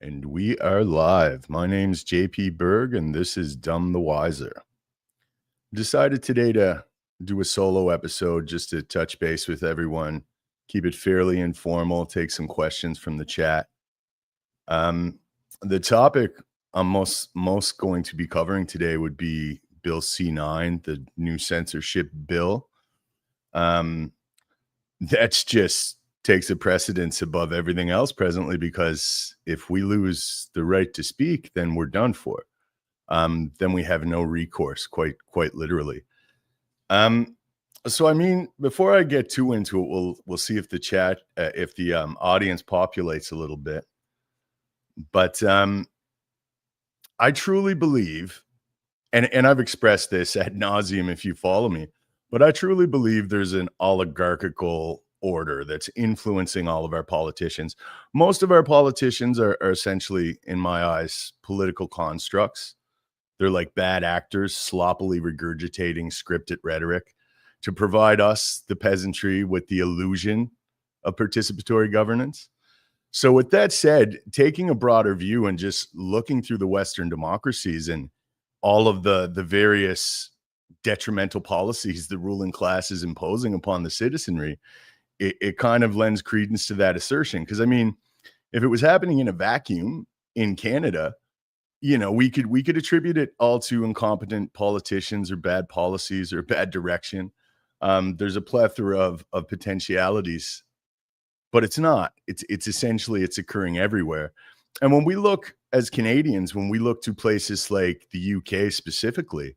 And we are live. My name's JP Berg, and this is Dumb the Wiser. Decided today to do a solo episode just to touch base with everyone, keep it fairly informal, take some questions from the chat. The topic I'm most going to be covering today would be Bill C9, the new censorship bill. That's just takes a precedence above everything else presently, because if we lose the right to speak, then we're done for. Then we have no recourse, quite literally. So I mean, before I get too into it, we'll see if the chat, if the audience populates a little bit. But I truly believe, and I've expressed this ad nauseum if you follow me, but I truly believe there's an oligarchical order that's influencing all of our politicians. Most of our politicians are essentially, in my eyes, political constructs. They're like bad actors, sloppily regurgitating scripted rhetoric to provide us, the peasantry, with the illusion of participatory governance. So with that said, taking a broader view and just looking through the Western democracies and all of the various detrimental policies the ruling class is imposing upon the citizenry, it kind of lends credence to that assertion. Because I mean, if it was happening in a vacuum in Canada, you know, we could attribute it all to incompetent politicians or bad policies or bad direction. There's a plethora of potentialities, but it's not. It's essentially it's occurring everywhere. And when we look as Canadians, when we look to places like the UK specifically,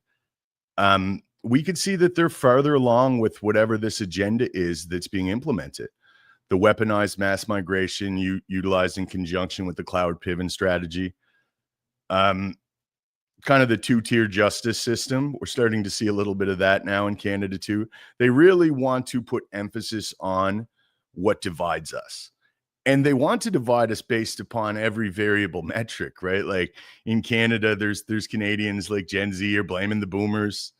we could see that they're farther along with whatever this agenda is that's being implemented. The weaponized mass migration utilized in conjunction with the Cloward Piven strategy, kind of the two-tier justice system. We're starting to see a little bit of that now in Canada too. They really want to put emphasis on what divides us. And they want to divide us based upon every variable metric, right? Like in Canada, there's Canadians like Gen Z are blaming the boomers.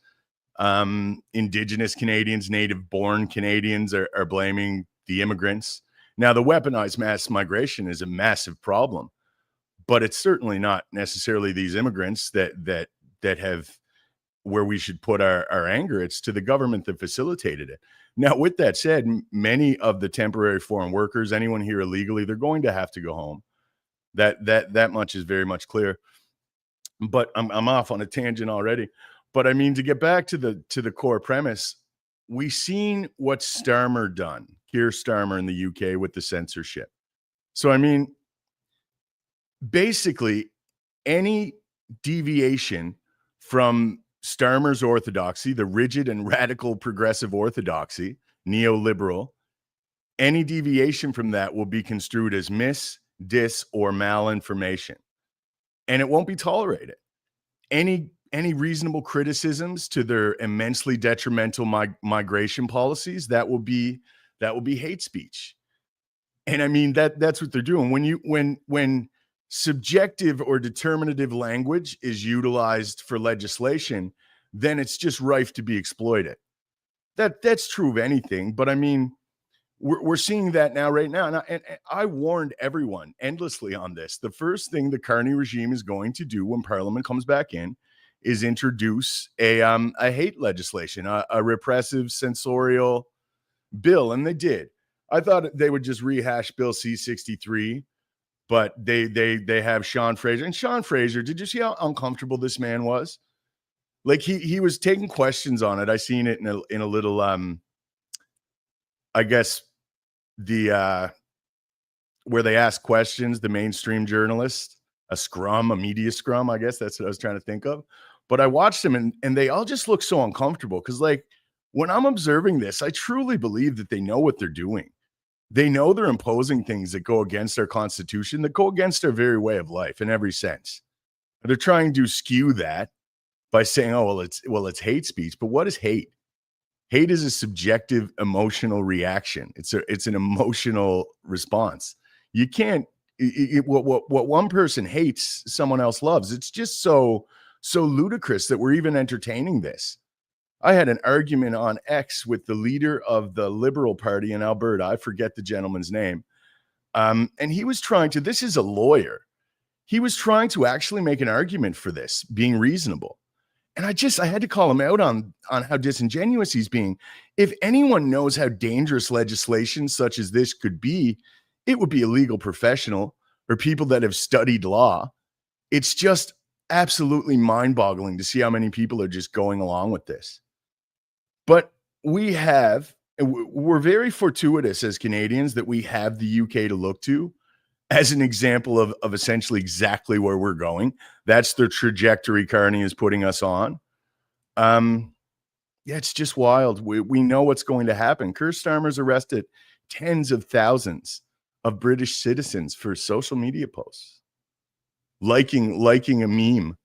Indigenous Canadians, native-born Canadians are blaming the immigrants. Now, the weaponized mass migration is a massive problem, but it's certainly not necessarily these immigrants that have where we should put our anger. It's to the government that facilitated it. Now, with that said, many of the temporary foreign workers, anyone here illegally, they're going to have to go home. That much is very much clear. But I'm off on a tangent already. But I mean, to get back to the core premise, we've seen what Starmer done, Keir Starmer in the UK with the censorship. So I mean, basically, any deviation from Starmer's orthodoxy, the rigid and radical progressive orthodoxy, neoliberal, any deviation from that will be construed as mis, dis, or malinformation. And it won't be tolerated. Any reasonable criticisms to their immensely detrimental migration policies, that will be hate speech. And I mean, that's what they're doing. When subjective or determinative language is utilized for legislation, then it's just rife to be exploited. That's true of anything, but I mean, we're seeing that now, right now. And I warned everyone endlessly on this. The first thing the Carney regime is going to do when Parliament comes back in is introduce a hate legislation, a repressive censorial bill, and they did. I thought they would just rehash Bill C-63, but they have Sean Fraser. And Sean Fraser, did you see how uncomfortable this man was? Like he was taking questions on it. I seen it in a little I guess the where they ask questions, the mainstream journalists, a media scrum, I guess that's what I was trying to think of. But I watched them and they all just look so uncomfortable because, like, when I'm observing this, I truly believe that they know what they're doing. They know they're imposing things that go against our Constitution, that go against our very way of life in every sense. They're trying to skew that by saying, "Oh, well, it's hate speech." But what is hate? Hate is a subjective emotional reaction. It's an emotional response. You can't what one person hates, someone else loves. It's just so ludicrous that we're even entertaining this. I had an argument on X with the leader of the Liberal Party in Alberta. I forget the gentleman's name. And he was trying to, this is a lawyer. he was trying to actually make an argument for this being reasonable. And I had to call him out on how disingenuous he's being. If anyone knows how dangerous legislation such as this could be, it would be a legal professional or people that have studied law. It's just absolutely mind-boggling to see how many people are just going along with this. But we're very fortuitous as Canadians that we have the UK to look to as an example of essentially exactly where we're going. That's the trajectory Carney is putting us on. Yeah, it's just wild. We know what's going to happen. Keir Starmer's arrested tens of thousands of British citizens for social media posts, liking a meme.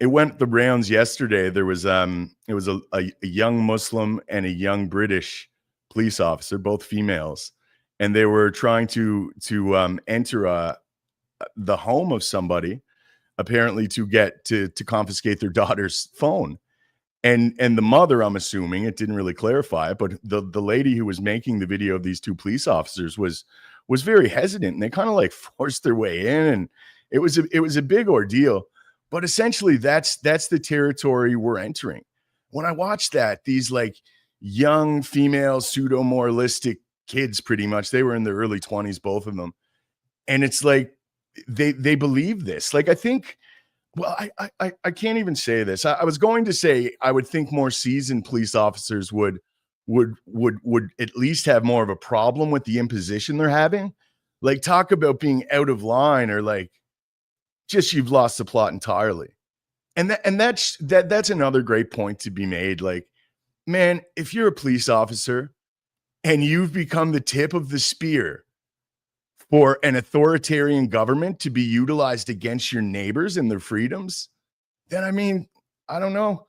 It went the rounds yesterday. There was it was a young Muslim and a young British police officer, both females, and they were trying to enter the home of somebody, apparently to get to confiscate their daughter's phone. And the mother, I'm assuming, it didn't really clarify it, but the lady who was making the video of these two police officers was very hesitant, and they kind of like forced their way in, and it was a big ordeal. But essentially, that's the territory we're entering. When I watched that, these like young female pseudo-moralistic kids, pretty much, they were in their early 20s, both of them, and it's like they believe this. Like, I think, well, I can't even say this. I was going to say I would think more seasoned police officers would at least have more of a problem with the imposition they're having. Like, talk about being out of line, or like just you've lost the plot entirely. And that's another great point to be made. Like, man, if you're a police officer and you've become the tip of the spear for an authoritarian government to be utilized against your neighbors and their freedoms, then I mean, I don't know.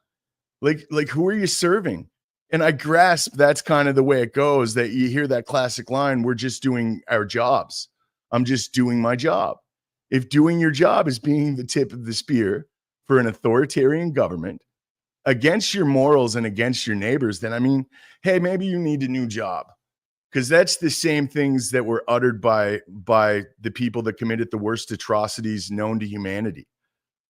Like who are you serving? And I grasp that's kind of the way it goes, that you hear that classic line, we're just doing our jobs. I'm just doing my job. If doing your job is being the tip of the spear for an authoritarian government against your morals and against your neighbors, then I mean, hey, maybe you need a new job. Because that's the same things that were uttered by the people that committed the worst atrocities known to humanity.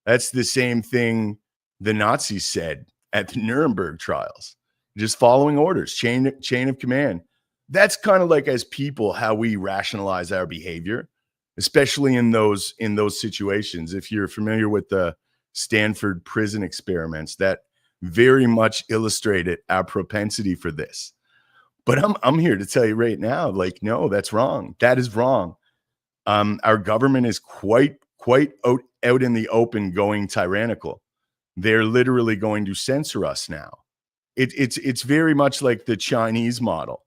That's the same thing the Nazis said at the Nuremberg trials. Just following orders, chain of command. That's kind of like, as people, how we rationalize our behavior, especially in those situations. If you're familiar with the Stanford prison experiments, that very much illustrated our propensity for this. But I'm here to tell you right now, like, no, that's wrong. That is wrong. Our government is quite out in the open, going tyrannical. They're literally going to censor us now. It's very much like the Chinese model,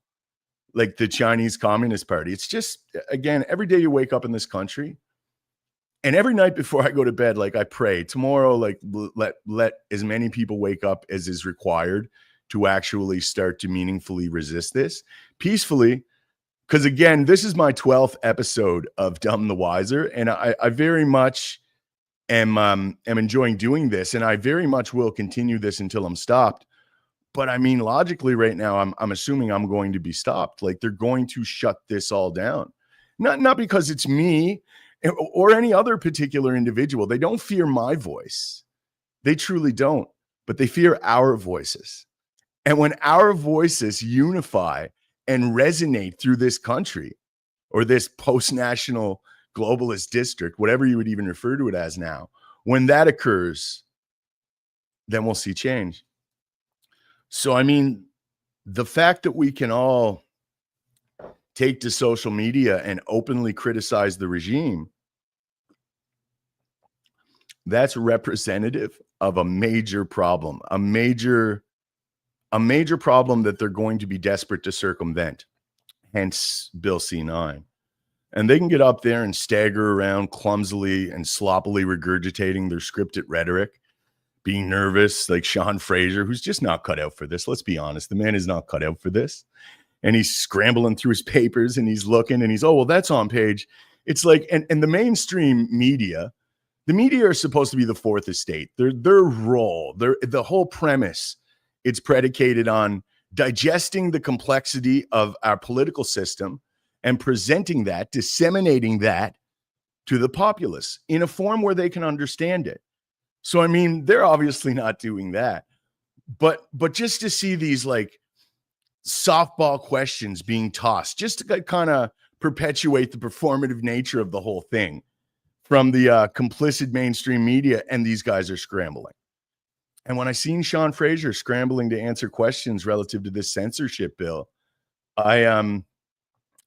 like the Chinese Communist Party. It's just, again, every day you wake up in this country, and every night before I go to bed, like, I pray tomorrow, like, let as many people wake up as is required to actually start to meaningfully resist this peacefully. Because again, this is my 12th episode of Dumb the Wiser, and I very much am enjoying doing this, and I very much will continue this until I'm stopped. But I mean, logically right now, I'm assuming I'm going to be stopped. Like, they're going to shut this all down. Not because it's me or any other particular individual. They don't fear my voice. They truly don't, but they fear our voices. And when our voices unify and resonate through this country, or this post-national globalist district, whatever you would even refer to it as now, when that occurs, then we'll see change. So, I mean, the fact that we can all take to social media and openly criticize the regime, that's representative of a major problem, a major problem that they're going to be desperate to circumvent, hence Bill C-9. And they can get up there and stagger around clumsily and sloppily regurgitating their scripted rhetoric, being nervous, like Sean Fraser, who's just not cut out for this. Let's be honest. The man is not cut out for this. And he's scrambling through his papers, and he's looking, and he's, oh, well, that's on page. It's like, and the mainstream media, the media are supposed to be the fourth estate. Their role, the whole premise, it's predicated on digesting the complexity of our political system and presenting that, disseminating that to the populace in a form where they can understand it. So, I mean, they're obviously not doing that. But just to see these like softball questions being tossed, just to kind of perpetuate the performative nature of the whole thing from the complicit mainstream media, and these guys are scrambling. And when I seen Sean Fraser scrambling to answer questions relative to this censorship bill, it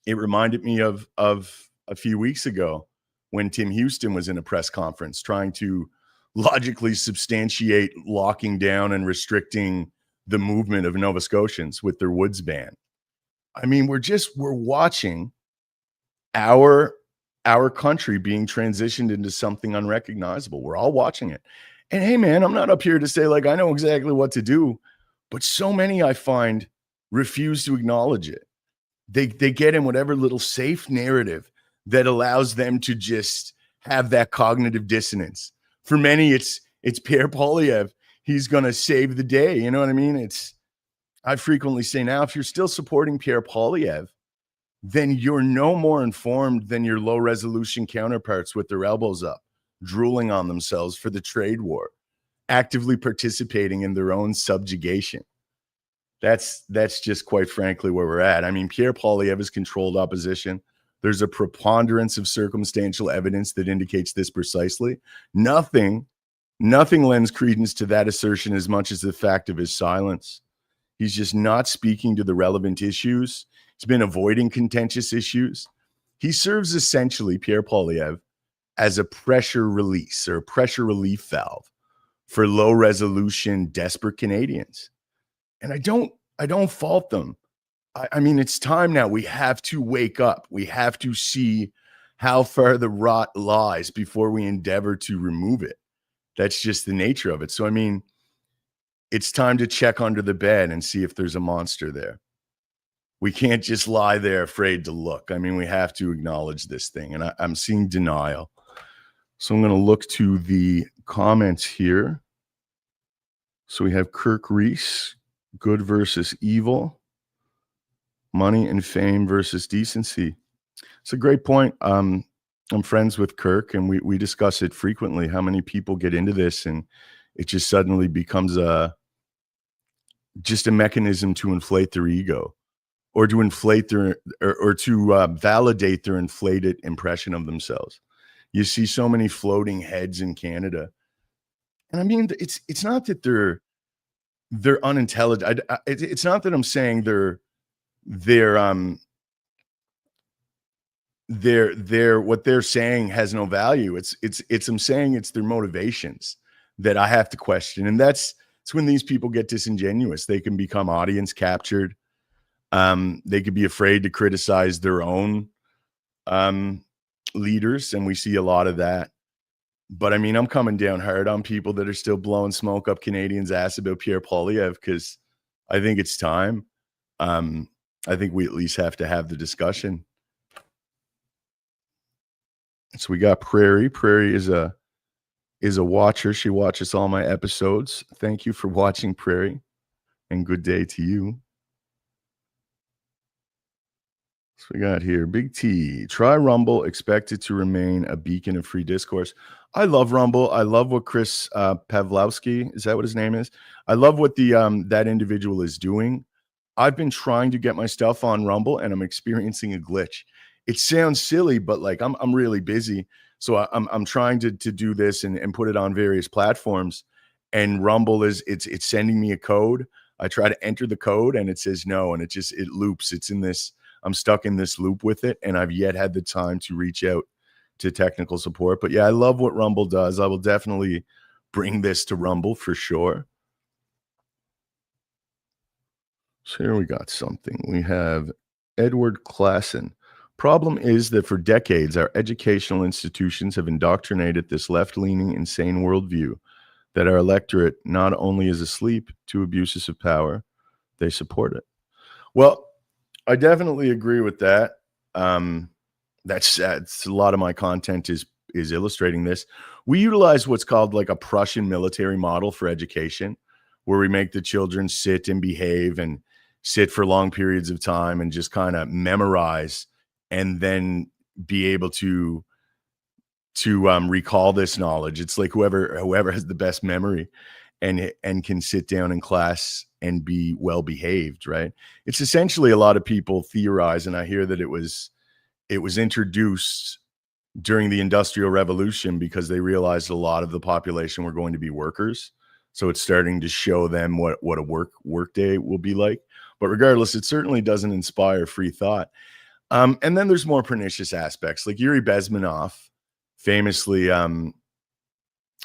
reminded me of a few weeks ago when Tim Houston was in a press conference trying to logically substantiate locking down and restricting the movement of Nova Scotians with their woods ban. I mean, we're watching our country being transitioned into something unrecognizable. We're all watching it. And hey, man, I'm not up here to say like I know exactly what to do, but so many I find refuse to acknowledge it. They get in whatever little safe narrative that allows them to just have that cognitive dissonance. For many, it's Pierre Poilievre. He's going to save the day. You know what I mean? I frequently say now, if you're still supporting Pierre Poilievre, then you're no more informed than your low resolution counterparts with their elbows up, drooling on themselves for the trade war, actively participating in their own subjugation. That's just quite frankly where we're at. I mean, Pierre Poilievre has controlled opposition. There's a preponderance of circumstantial evidence that indicates this precisely. Nothing lends credence to that assertion as much as the fact of his silence. He's just not speaking to the relevant issues. He's been avoiding contentious issues. He serves essentially, Pierre Poilievre, as a pressure release or a pressure relief valve for low resolution, desperate Canadians. And I don't fault them. I mean, it's time now. We have to wake up. We have to see how far the rot lies before we endeavor to remove it. That's just the nature of it. So, I mean, it's time to check under the bed and see if there's a monster there. We can't just lie there afraid to look. I mean, we have to acknowledge this thing. And I'm seeing denial. So I'm going to look to the comments here. So we have Kirk Reese, good versus evil, money and fame versus decency. It's a great point. I'm friends with Kirk, and we discuss it frequently, how many people get into this, and it just suddenly becomes just a mechanism to inflate their ego, or to inflate their, or to validate their inflated impression of themselves. You see so many floating heads in Canada. And I mean, it's not that they're unintelligent. It's not that I'm saying they're what they're saying has no value. It's I'm saying it's their motivations that I have to question. And it's when these people get disingenuous. They can become audience captured. They could be afraid to criticize their own leaders, and we see a lot of that. But I mean, I'm coming down hard on people that are still blowing smoke up Canadians' ass about Pierre Poilievre, because I think it's time. I think we at least have to have the discussion. So we got Prairie. Prairie is a watcher. She watches all my episodes. Thank you for watching, Prairie, and good day to you. So we got here, Big T. Try Rumble, expected to remain a beacon of free discourse. I love Rumble. I love what Chris Pavlowski, is that what his name is? I love what the that individual is doing. I've been trying to get my stuff on Rumble, and I'm experiencing a glitch. It sounds silly, but like I'm really busy, so I'm trying to do this and put it on various platforms. And Rumble it's sending me a code. I try to enter the code, and it says no, and it loops. I'm stuck in this loop with it, and I've yet had the time to reach out to technical support. But yeah, I love what Rumble does. I will definitely bring this to Rumble for sure. So here we got something. We have Edward Klassen. Problem is that for decades, our educational institutions have indoctrinated this left-leaning, insane worldview that our electorate not only is asleep to abuses of power, they support it. Well, I definitely agree with that. That's a lot of my content is illustrating this. We utilize what's called like a Prussian military model for education, where we make the children sit and behave and sit for long periods of time and just kind of memorize, and then be able to to recall this knowledge. It's like whoever has the best memory and can sit down in class and be well behaved, right? It's essentially a lot of people theorize, and I hear that it was introduced during the Industrial Revolution because they realized a lot of the population were going to be workers. So it's starting to show them what a work day will be like. But regardless, it certainly doesn't inspire free thought. And then there's more pernicious aspects, like Yuri Bezmenov famously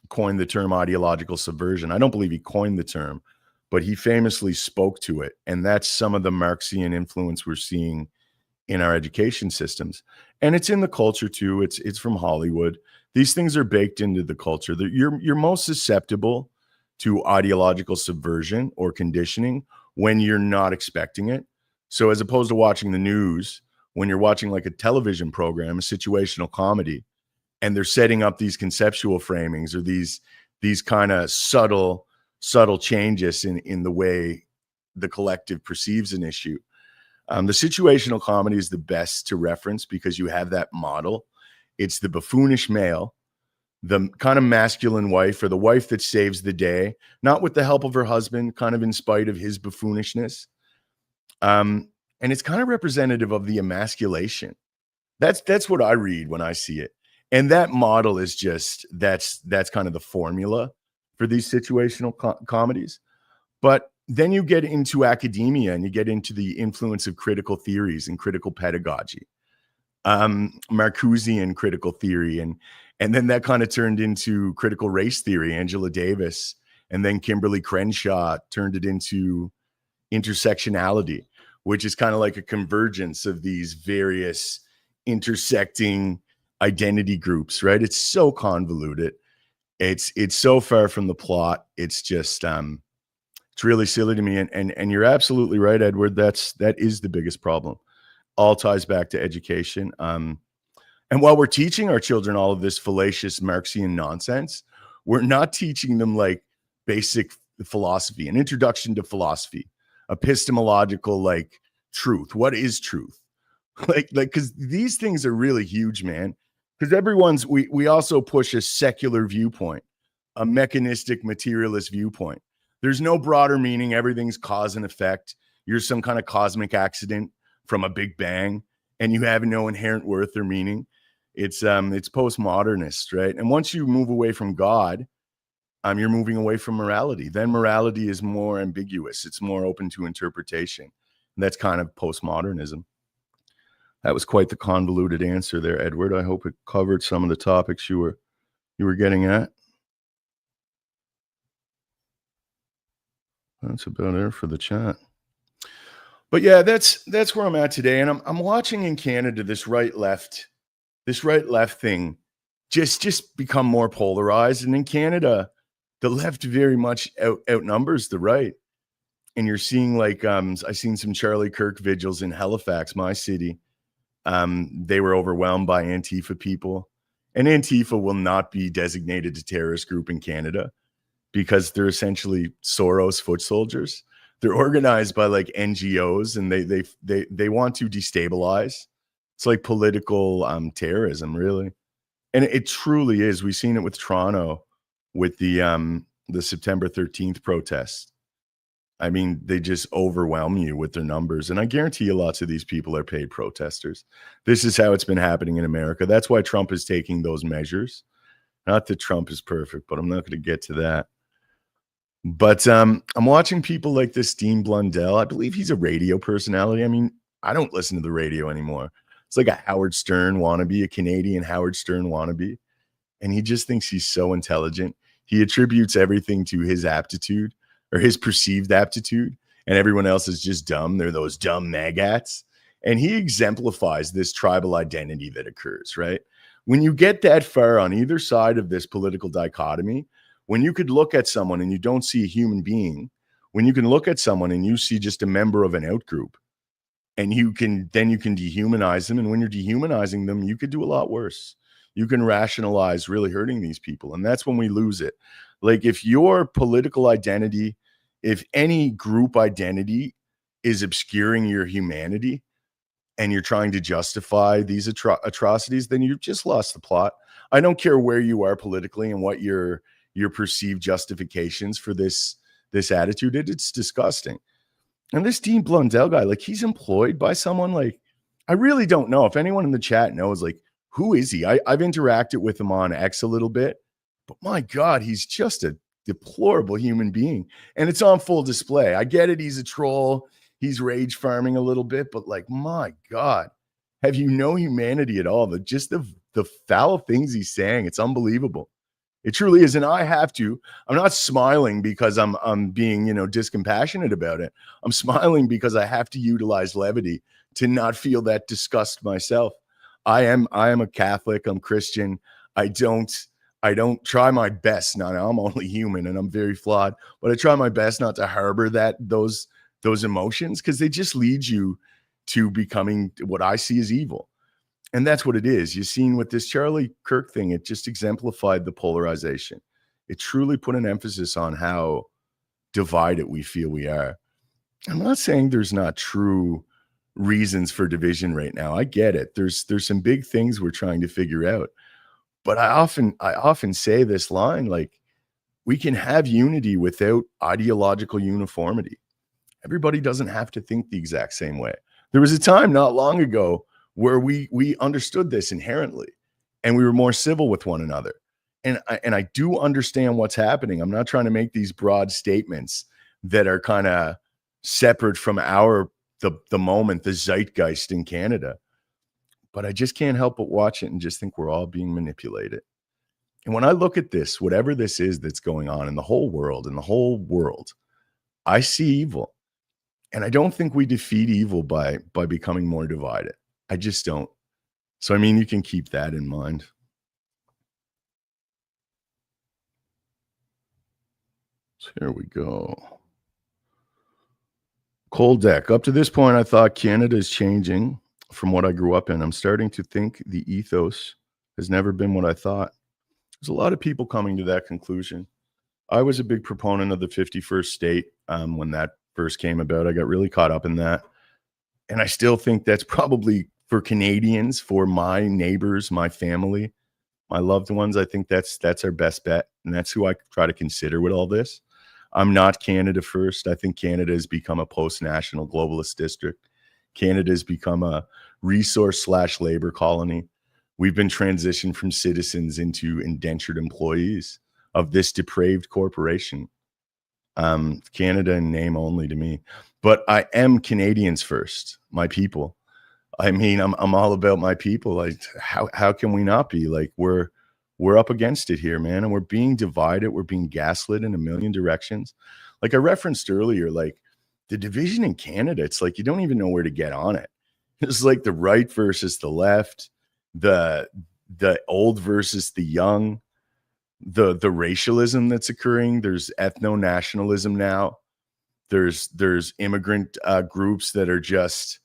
coined the term ideological subversion. I don't believe he coined the term, but he famously spoke to it. And that's some of the Marxian influence we're seeing in our education systems. And it's in the culture too. It's from Hollywood. These things are baked into the culture. You're most susceptible to ideological subversion or conditioning when you're not expecting it. So as opposed to watching the news, when you're watching like a television program, a situational comedy, and they're setting up these conceptual framings or these kind of subtle changes in the way the collective perceives an issue. The situational comedy is the best to reference because you have that model. It's the buffoonish male, the kind of masculine wife, or the wife that saves the day, not with the help of her husband, kind of in spite of his buffoonishness. And it's kind of representative of the emasculation. That's what I read when I see it. And that model is just, that's kind of the formula for these situational comedies. But then you get into academia and you get into the influence of critical theories and critical pedagogy, Marcusean critical theory. And then that kind of turned into critical race theory, Angela Davis. And then Kimberly Crenshaw turned it into intersectionality, which is kind of like a convergence of these various intersecting identity groups, right? It's so convoluted. It's so far from the plot. It's just, it's really silly to me. And you're absolutely right, Edward. That is the biggest problem. All ties back to education. And while we're teaching our children all of this fallacious Marxian nonsense, we're not teaching them like basic philosophy, an introduction to philosophy, epistemological, like truth. What is truth? Like, because these things are really huge, man. Because we also push a secular viewpoint, a mechanistic materialist viewpoint. There's no broader meaning. Everything's cause and effect. You're some kind of cosmic accident from a big bang, and you have no inherent worth or meaning. It's postmodernist, right? And once you move away from God, you're moving away from morality. Then morality is more ambiguous. It's more open to interpretation. And that's kind of postmodernism. That was quite the convoluted answer there, Edward. I hope it covered some of the topics you were getting at. That's about it for the chat. But yeah, that's where I'm at today. And I'm watching in Canada this right left thing just become more polarized. And in Canada, the left very much outnumbers the right. And you're seeing like I've seen some Charlie Kirk vigils in Halifax, my city. They were overwhelmed by Antifa people. And Antifa will not be designated a terrorist group in Canada because they're essentially Soros foot soldiers. They're organized by like NGOs, and they want to destabilize. It's like political terrorism, really. And it truly is. We've seen it with Toronto with the September 13th protest. I mean, they just overwhelm you with their numbers. And I guarantee you lots of these people are paid protesters. This is how it's been happening in America. That's why Trump is taking those measures. Not that Trump is perfect, but I'm not going to get to that. But I'm watching people like this Dean Blundell. I believe he's a radio personality. I mean, I don't listen to the radio anymore. It's like a Howard Stern wannabe, a Canadian Howard Stern wannabe. And he just thinks he's so intelligent. He attributes everything to his aptitude or his perceived aptitude, and everyone else is just dumb. They're those dumb maggots. And he exemplifies this tribal identity that occurs, right? When you get that far on either side of this political dichotomy, when you could look at someone and you don't see a human being, when you can look at someone and you see just a member of an outgroup, and you can dehumanize them. And when you're dehumanizing them, you could do a lot worse. You can rationalize really hurting these people. And that's when we lose it. Like if your political identity, if any group identity is obscuring your humanity and you're trying to justify these atrocities, then you've just lost the plot. I don't care where you are politically and what your perceived justifications for this attitude. It's disgusting. And this Dean Blundell guy, like, he's employed by someone, like, I really don't know if anyone in the chat knows, like, who is he? I've interacted with him on X a little bit, but my God, he's just a deplorable human being. And it's on full display. I get it. He's a troll. He's rage farming a little bit, but like, my God, have you no humanity at all? The foul things he's saying, it's unbelievable. It truly is. And I'm not smiling because I'm being, discompassionate about it. I'm smiling because I have to utilize levity to not feel that disgust myself. I am a Catholic. I'm Christian. I don't try my best. Now I'm only human and I'm very flawed, but I try my best not to harbor those emotions, because they just lead you to becoming what I see as evil. And that's what it is. You've seen with this Charlie Kirk thing, it just exemplified the polarization. It truly put an emphasis on how divided we feel we are. I'm not saying there's not true reasons for division right now. I get it. There's some big things we're trying to figure out. But I often say this line, like, we can have unity without ideological uniformity. Everybody doesn't have to think the exact same way. There was a time not long ago where we understood this inherently, and we were more civil with one another. And I do understand what's happening. I'm not trying to make these broad statements that are kind of separate from the moment, the zeitgeist in Canada. But I just can't help but watch it and just think we're all being manipulated. And when I look at this, whatever this is that's going on in the whole world, I see evil. And I don't think we defeat evil by becoming more divided. I just don't. So, I mean, you can keep that in mind. So here we go. Cold Deck. Up to this point, I thought Canada is changing from what I grew up in. I'm starting to think the ethos has never been what I thought. There's a lot of people coming to that conclusion. I was a big proponent of the 51st state when that first came about. I got really caught up in that. And I still think that's probably, for Canadians, for my neighbors, my family, my loved ones, I think that's our best bet. And that's who I try to consider with all this. I'm not Canada first. I think Canada has become a post-national globalist district. Canada has become a resource/labor colony. We've been transitioned from citizens into indentured employees of this depraved corporation. Canada in name only to me. But I am Canadians first, my people. I mean, I'm all about my people. Like, how can we not be? Like, we're up against it here, man, and we're being divided. We're being gaslit in a million directions. Like I referenced earlier, like the division in Canada, it's like you don't even know where to get on it. It's like the right versus the left, the old versus the young, the racialism that's occurring. There's ethno-nationalism now. There's immigrant groups that are just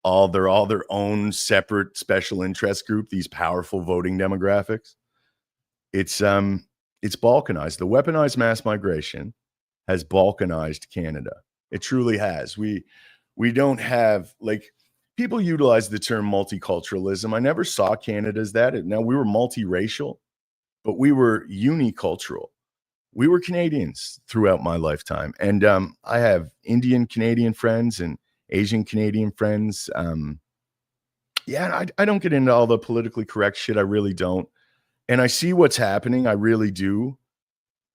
they're all their own separate special interest group, these powerful voting demographics. It's balkanized. The weaponized mass migration has balkanized Canada. It truly has. We don't have, like, people utilize the term multiculturalism. I never saw Canada as that. Now, we were multiracial, but we were unicultural. We were Canadians throughout my lifetime. And I have Indian Canadian friends and Asian Canadian friends. I don't get into all the politically correct shit. I really don't. And I see what's happening. I really do.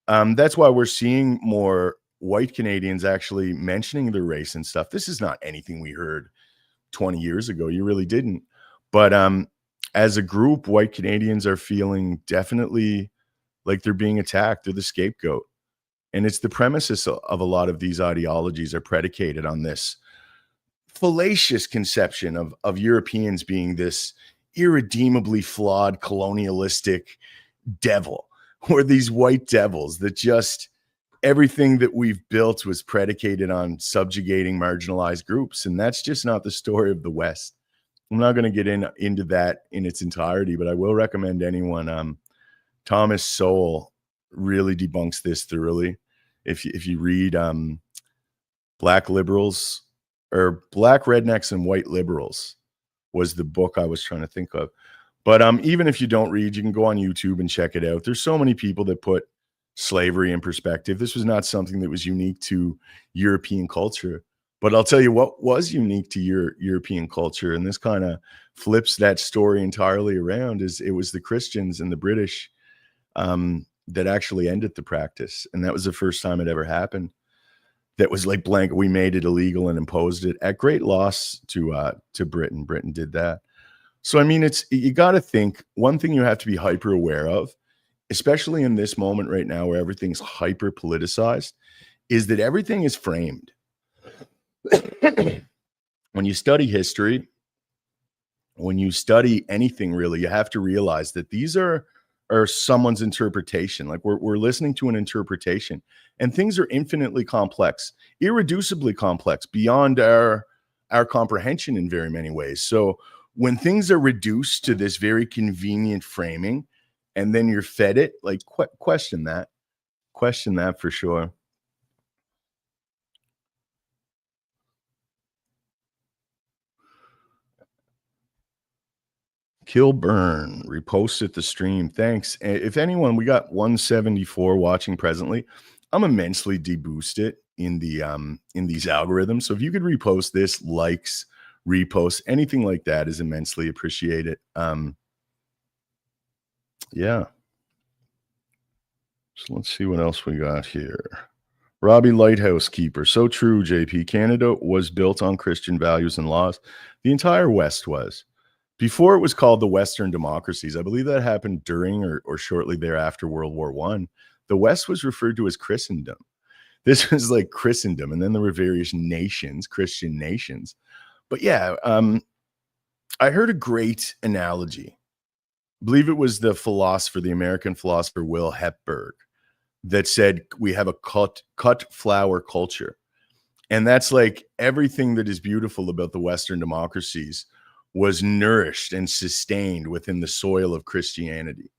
That's why we're seeing more white Canadians actually mentioning their race and stuff. This is not anything we heard 20 years ago. You really didn't. But as a group, white Canadians are feeling definitely like they're being attacked. They're the scapegoat. And it's the premises of a lot of these ideologies are predicated on this fallacious conception of Europeans being this irredeemably flawed colonialistic devil, or these white devils that just everything that we've built was predicated on subjugating marginalized groups. And that's just not the story of the West. I'm not going to get into that in its entirety, but I will recommend anyone. Thomas Sowell really debunks this thoroughly. If you read Black Liberals, or Black Rednecks and White Liberals was the book I was trying to think of. But even if you don't read, you can go on YouTube and check it out. There's so many people that put slavery in perspective. This was not something that was unique to European culture. But I'll tell you what was unique to European culture, and this kind of flips that story entirely around, is it was the Christians and the British that actually ended the practice. And that was the first time it ever happened. That was like blanket. We made it illegal and imposed it at great loss to Britain. Britain did that. So, I mean, you got to think, one thing you have to be hyper aware of, especially in this moment right now where everything's hyper politicized, is that everything is framed. When you study history, when you study anything really, you have to realize that these are someone's interpretation. Like we're listening to an interpretation, and things are infinitely complex, irreducibly complex, beyond our comprehension in very many ways. So when things are reduced to this very convenient framing, and then you're fed it, like question that for sure. Kilburn reposted the stream. Thanks. If anyone, we got 174 watching presently. I'm immensely deboosted in the in these algorithms. So if you could repost this, likes, repost, anything like that is immensely appreciated. Yeah. So let's see what else we got here. Robbie Lighthouse Keeper. So true, JP. Canada was built on Christian values and laws. The entire West was. Before it was called the Western democracies, I believe that happened during or shortly thereafter World War I. The West was referred to as Christendom. This was like Christendom, and then there were various nations, Christian nations. But yeah, I heard a great analogy. I believe it was the American philosopher Will Hepburn, that said we have a cut flower culture. And that's like everything that is beautiful about the Western democracies was nourished and sustained within the soil of Christianity.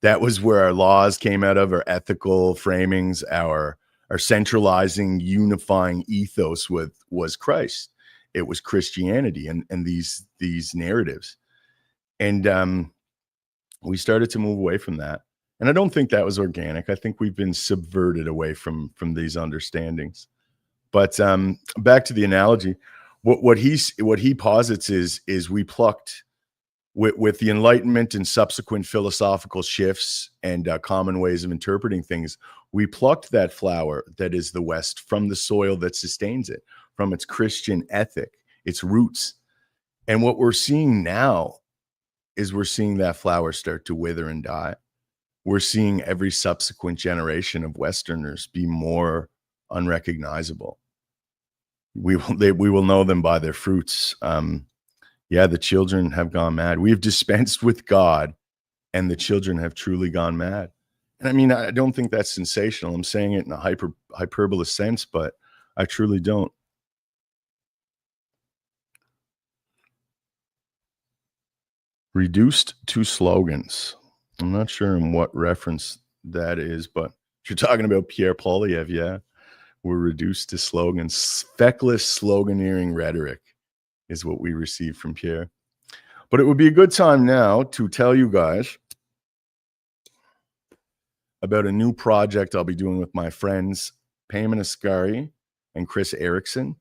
That was where our laws came out of, our ethical framings, our centralizing, unifying ethos was Christ. It was Christianity and these narratives. And we started to move away from that. And I don't think that was organic. I think we've been subverted away from these understandings. But back to the analogy, what he posits is we plucked with the Enlightenment and subsequent philosophical shifts and common ways of interpreting things. We plucked that flower that is the West from the soil that sustains it, from its Christian ethic, its roots. And what we're seeing now is we're seeing that flower start to wither and die. We're seeing every subsequent generation of Westerners be more unrecognizable. We will know them by their fruits. The children have gone mad. We have dispensed with God, and the children have truly gone mad. And I mean, I don't think that's sensational. I'm saying it in a hyperbole sense, but I truly don't. Reduced to slogans. I'm not sure in what reference that is, but if you're talking about Pierre Poilievre, yeah, we're reduced to slogans. Feckless sloganeering rhetoric is what we received from Pierre. But it would be a good time now to tell you guys about a new project I'll be doing with my friends Payman Ascari and Chris Erickson.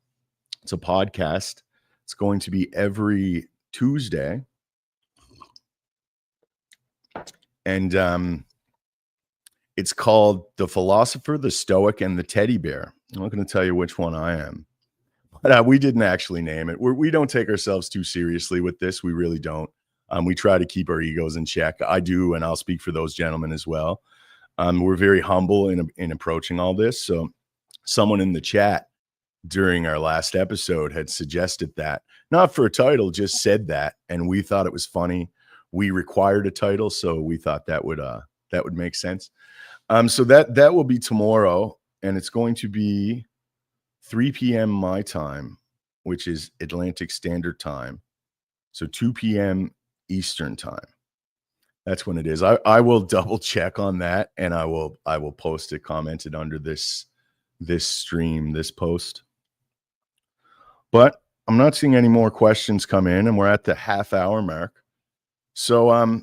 It's a podcast. It's going to be every Tuesday. And it's called The Philosopher, the Stoic, and the Teddy Bear. I'm not going to tell you which one I am. But we didn't actually name it. We don't take ourselves too seriously with this. We really don't. We try to keep our egos in check. I do, and I'll speak for those gentlemen as well. We're very humble in approaching all this. So someone in the chat during our last episode had suggested that, not for a title, just said that, and we thought it was funny. We required a title, so we thought that would make sense. So that will be tomorrow, and it's going to be 3 p.m. my time, which is Atlantic Standard Time. So 2 p.m. Eastern Time. That's when it is. I will double check on that, and I will post it commented under this stream, this post. But I'm not seeing any more questions come in, and we're at the half hour mark. So,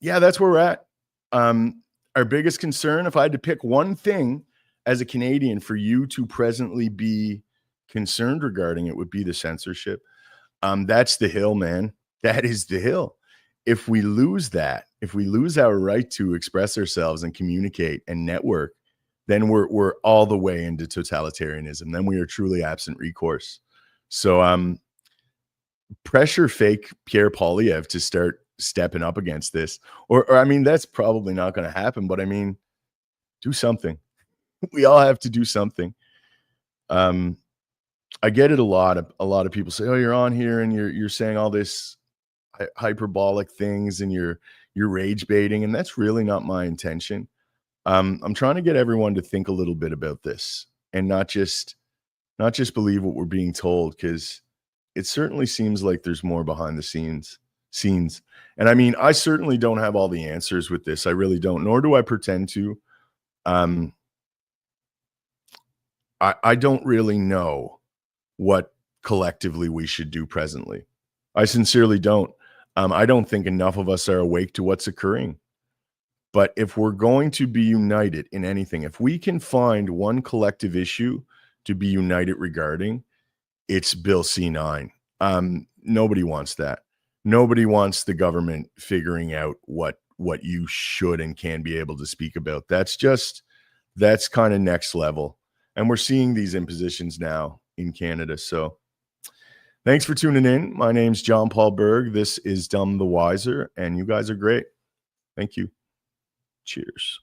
yeah, that's where we're at. Our biggest concern, if I had to pick one thing as a Canadian for you to presently be concerned regarding, it would be the censorship. That's the hill, man. That is the hill. If we lose that, if we lose our right to express ourselves and communicate and network, then we're all the way into totalitarianism. Then we are truly absent recourse. So pressure fake Pierre Poilievre to start stepping up against this. Or I mean, that's probably not going to happen, but I mean, do something. We all have to do something. I get it a lot. A lot of people say, "Oh, you're on here and you're saying all this hyperbolic things and you're rage baiting," and that's really not my intention. I'm trying to get everyone to think a little bit about this and not just believe what we're being told, because it certainly seems like there's more behind the scenes. And I mean, I certainly don't have all the answers with this. I really don't, nor do I pretend to. Um, I don't really know what collectively we should do presently. I sincerely don't. I don't think enough of us are awake to what's occurring. But if we're going to be united in anything, if we can find one collective issue to be united regarding, it's Bill C9. Nobody wants that. Nobody wants the government figuring out what you should and can be able to speak about. That's kind of next level. And we're seeing these impositions now in Canada. So thanks for tuning in. My name's John Paul Berg. This is Dumb the Wiser, and you guys are great. Thank you. Cheers.